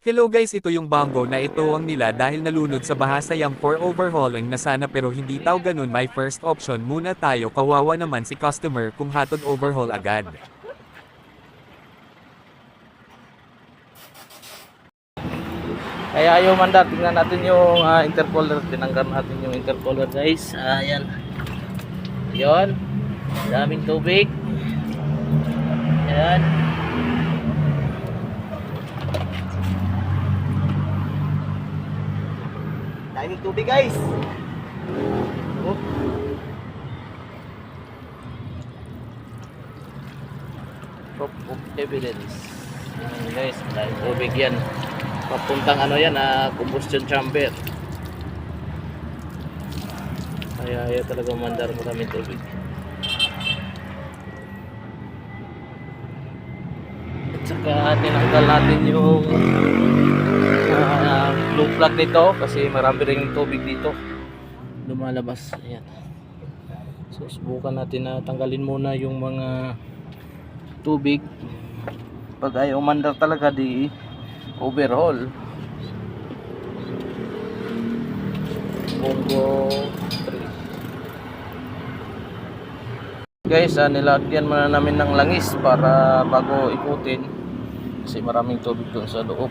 Hello guys, ito yung Bongo na ituwang nila dahil nalunod sa baha sayang for overhauling na sana pero hindi taw ganun, may first option muna tayo, kawawa naman si customer kung hatod overhaul agad. Kaya ayaw mandar, tingnan natin yung intercooler. Tinanggal natin yung intercooler guys. Ayan. Ayan. Daming tubig. Ayan. Daming tubig guys. Oh. Proof of evidence. Ayan guys, daming tubig yan. Papuntang ano yan, combustion chamber. Kaya ayaw talaga mandar, maraming tubig. At saka tinanggal natin yung blue plug nito kasi marami ring tubig dito lumalabas. Ayan. So subukan natin na tanggalin muna yung mga tubig. Pag ayaw mandar talaga, di overhaul. Bongo 3 guys, nilagyan muna namin ng langis para bago ikutin kasi maraming tubig doon sa loob.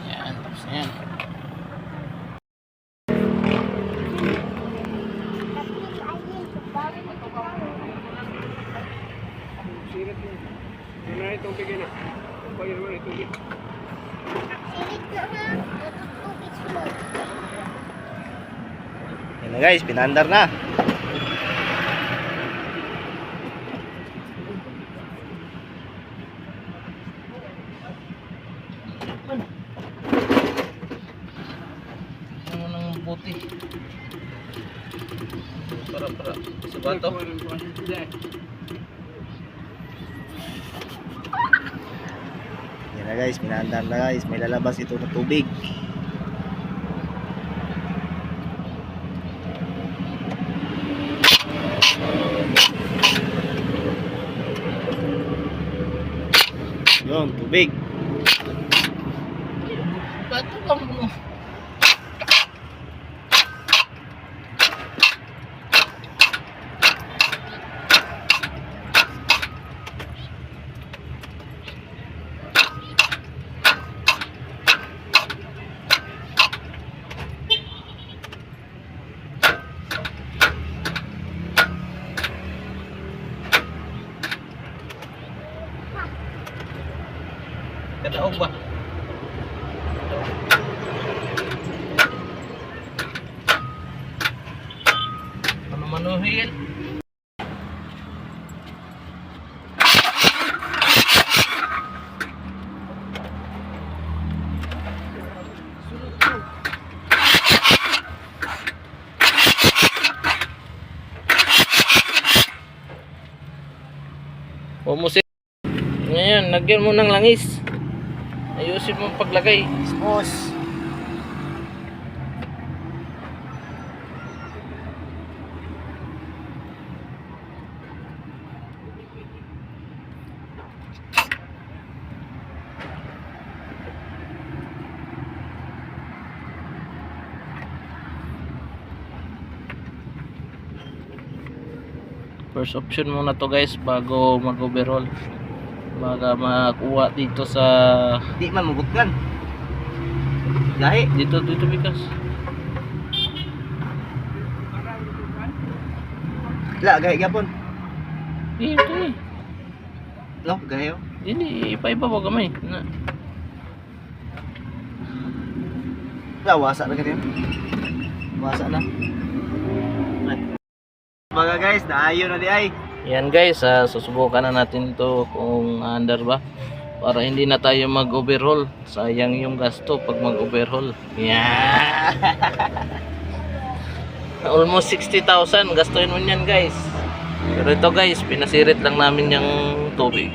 Yan, tapos na yan. Yan na guys, pinandar na. Ano nang buti? Para sa bato. Yan na guys, pinandar na guys. May lalabas ito na tubig. Yun, tubig. Bato lang mo. Kadaog ba? Ano manuhin? Pumusik. Ngayon, lagyan mo ng langis. Ayusin mo ang paglagay. Boss. First option muna to guys bago mag-overhaul. Baga makuha dito sa di man mabutgan lahi dito bikas la gahi gapon dito no gahi dili ipa-iba ba gamay na wasa na ganyan wasa na baga guys, naayo na di ay. Yan guys, susubukan na natin to kung under ba para hindi na tayo mag-overhaul. Sayang yung gasto pag mag-overhaul. Yeah. Almost 60,000 gastuin mo yan guys. Pero ito guys, pinasirit lang namin yung tubig.